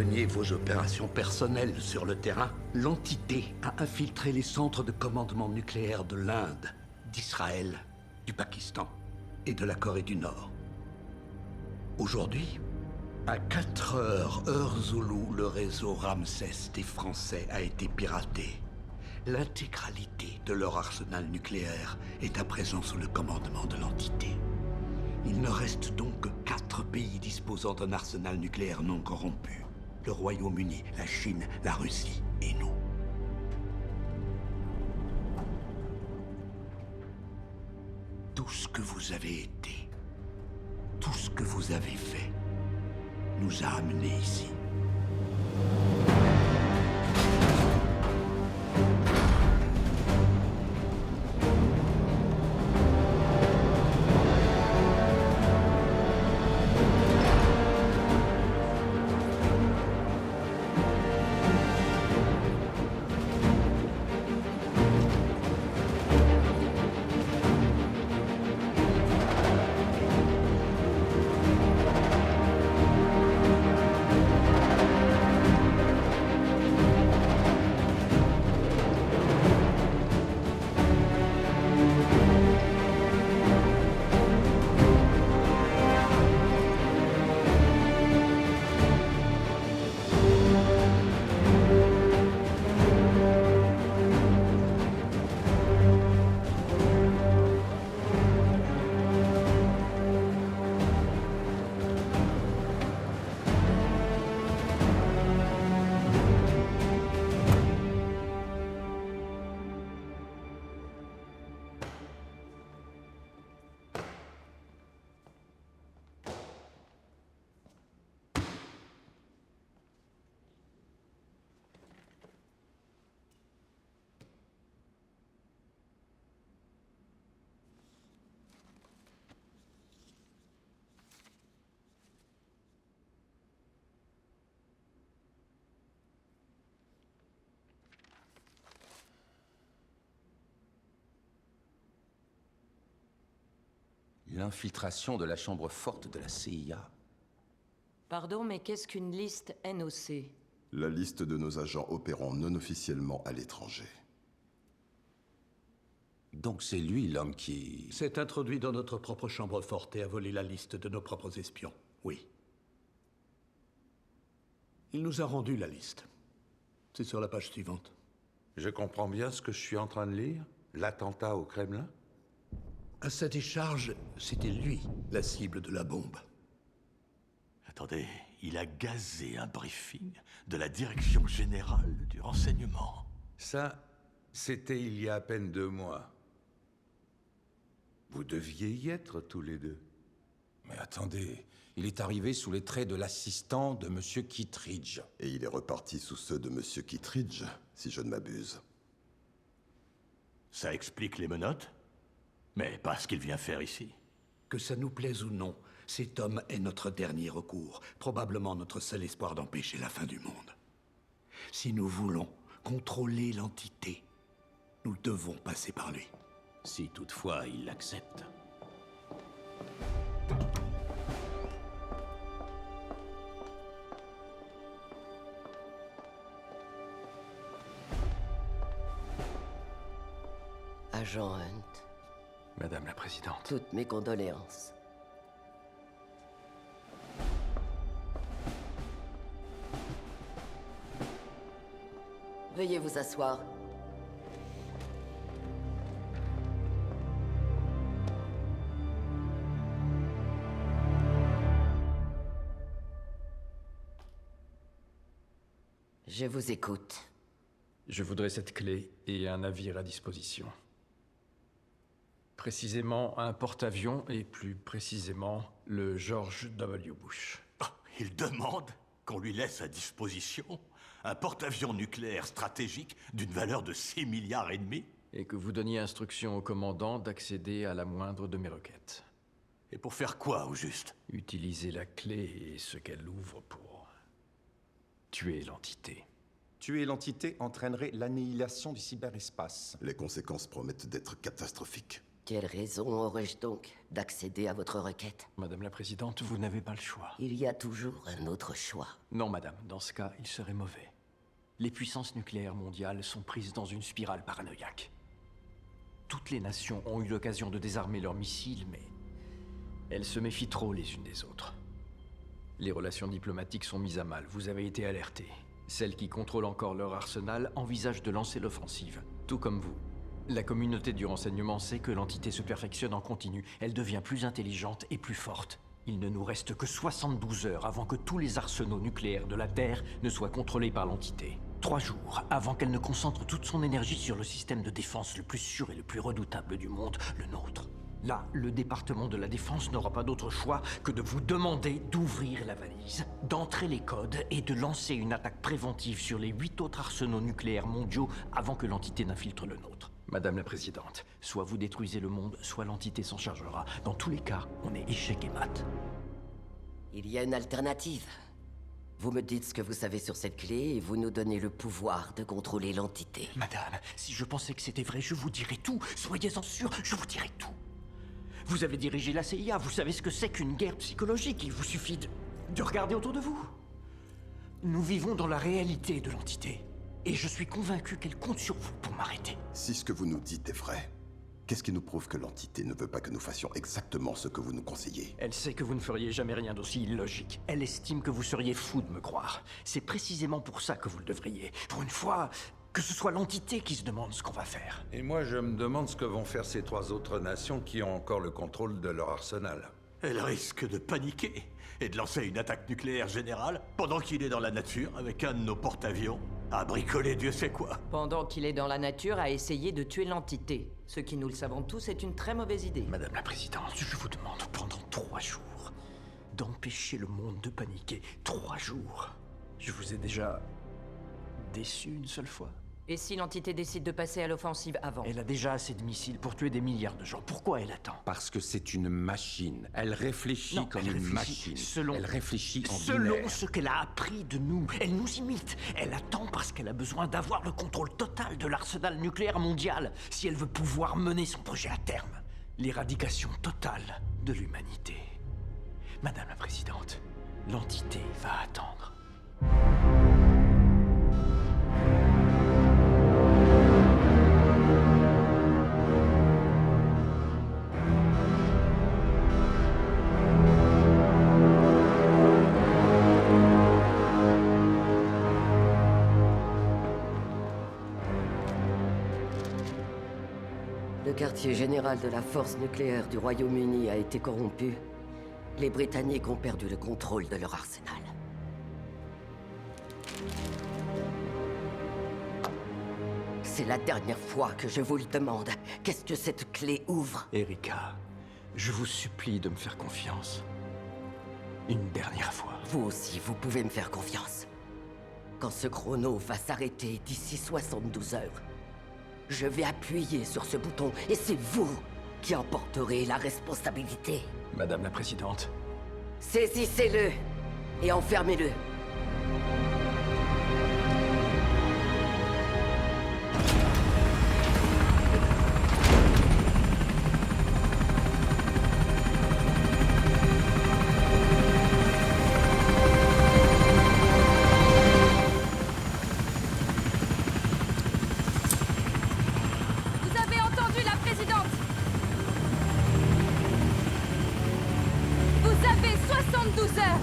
meniez vos opérations personnelles sur le terrain, l'entité a infiltré les centres de commandement nucléaire de l'Inde, d'Israël, du Pakistan et de la Corée du Nord. Aujourd'hui, à 4 heures, heure Zoulou, le réseau Ramsès des Français a été piraté. L'intégralité de leur arsenal nucléaire est à présent sous le commandement de l'entité. Il ne reste donc que 4 pays disposant d'un arsenal nucléaire non corrompu. Le Royaume-Uni, la Chine, la Russie et nous. Tout ce que vous avez été, tout ce que vous avez fait, nous a amenés ici. L'infiltration de la chambre forte de la CIA. Pardon, mais qu'est-ce qu'une liste NOC? La liste de nos agents opérant non officiellement à l'étranger. Donc c'est lui l'homme qui... S'est introduit dans notre propre chambre forte et a volé la liste de nos propres espions, oui. Il nous a rendu la liste. C'est sur la page suivante. Je comprends bien ce que je suis en train de lire? L'attentat au Kremlin? À sa décharge, c'était lui, la cible de la bombe. Attendez, il a gazé un briefing de la Direction Générale du Renseignement. Ça, c'était il y a à peine 2 mois. Vous deviez y être tous les deux. Mais attendez, il est arrivé sous les traits de l'assistant de Monsieur Kittredge. Et il est reparti sous ceux de Monsieur Kittredge, si je ne m'abuse. Ça explique les menottes? Mais pas ce qu'il vient faire ici. Que ça nous plaise ou non, cet homme est notre dernier recours, probablement notre seul espoir d'empêcher la fin du monde. Si nous voulons contrôler l'entité, nous devons passer par lui. Si toutefois il l'accepte. Agent Hunt, Madame la Présidente. toutes mes condoléances. Veuillez vous asseoir. Je vous écoute. Je voudrais cette clé et un navire à disposition. Précisément un porte-avions et plus préciséement le George W. Bush. Oh, il demande qu'on lui laisse à disposition un porte-avions nucléaire stratégique d'une valeur de 6 milliards et demi? Et que vous donniez instruction au commandant d'accéder à la moindre de mes requêtes. Et pour faire quoi, au juste? Utiliser la clé et ce qu'elle ouvre pour tuer l'entité. Tuer l'entité entraînerait l'annihilation du cyberespace. Les conséquences promettent d'être catastrophiques. Quelle raison aurais-je donc d'accéder à votre requête? Madame la Présidente, vous n'avez pas le choix. Il y a toujours un autre choix. Non, madame, dans ce cas, il serait mauvais. Les puissances nucléaires mondiales sont prises dans une spirale paranoïaque. Toutes les nations ont eu l'occasion de désarmer leurs missiles, mais elles se méfient trop les unes des autres. Les relations diplomatiques sont mises à mal, vous avez été alertés. Celles qui contrôlent encore leur arsenal envisagent de lancer l'offensive, tout comme vous. La communauté du renseignement sait que l'entité se perfectionne en continu, elle devient plus intelligente et plus forte. Il ne nous reste que 72 heures avant que tous les arsenaux nucléaires de la Terre ne soient contrôlés par l'entité. 3 jours avant qu'elle ne concentre toute son énergie sur le système de défense le plus sûr et le plus redoutable du monde, le nôtre. Là, le département de la Défense n'aura pas d'autre choix que de vous demander d'ouvrir la valise, d'entrer les codes et de lancer une attaque préventive sur les 8 autres arsenaux nucléaires mondiaux avant que l'entité n'infiltre le nôtre. Madame la Présidente, soit vous détruisez le monde, soit l'entité s'en chargera. Dans tous les cas, on est échec et mat. Il y a une alternative. Vous me dites ce que vous savez sur cette clé et vous nous donnez le pouvoir de contrôler l'entité. Madame, si je pensais que c'était vrai, je vous dirais tout. Soyez-en sûre, je vous dirais tout. Vous avez dirigé la CIA, vous savez ce que c'est qu'une guerre psychologique. Il vous suffit de regarder autour de vous. Nous vivons dans la réalité de l'entité. Et je suis convaincu qu'elle compte sur vous pour m'arrêter. Si ce que vous nous dites est vrai, qu'est-ce qui nous prouve que l'entité ne veut pas que nous fassions exactement ce que vous nous conseillez? Elle sait que vous ne feriez jamais rien d'aussi illogique. Elle estime que vous seriez fou de me croire. C'est précisément pour ça que vous le devriez. Pour une fois, que ce soit l'entité qui se demande ce qu'on va faire. Et moi, je me demande ce que vont faire ces 3 autres nations qui ont encore le contrôle de leur arsenal. Elle risque de paniquer et de lancer une attaque nucléaire générale pendant qu'il est dans la nature avec un de nos porte-avions à bricoler Dieu sait quoi. Pendant qu'il est dans la nature à essayer de tuer l'entité. Ce qui, nous le savons tous, est une très mauvaise idée. Madame la Présidente, je vous demande pendant 3 jours d'empêcher le monde de paniquer. 3 jours. Je vous ai déjà déçu une seule fois. Et si l'entité décide de passer à l'offensive avant? Elle a déjà assez de missiles pour tuer des milliards de gens. Pourquoi elle attend? Parce que c'est une machine. Elle réfléchit Non, comme elle une réfléchit machine. Elle réfléchit en selon binaire. ce qu'elle a appris de nous. Elle nous imite. Elle attend parce qu'elle a besoin d'avoir le contrôle total de l'arsenal nucléaire mondial si elle veut pouvoir mener son projet à terme. L'éradication totale de l'humanité. Madame la Présidente, l'entité va attendre. Le quartier général de la force nucléaire du Royaume-Uni a été corrompu. Les Britanniques ont perdu le contrôle de leur arsenal. C'est la dernière fois que je vous le demande. Qu'est-ce que cette clé ouvre? Erika, je vous supplie de me faire confiance. Une dernière fois. Vous aussi, vous pouvez me faire confiance. Quand ce chrono va s'arrêter d'ici 72 heures, je vais appuyer sur ce bouton et c'est vous qui en porterez la responsabilité. Madame la Présidente, Saisissez-le et enfermez-le. Vous avez entendu la présidente? Vous avez 72 heures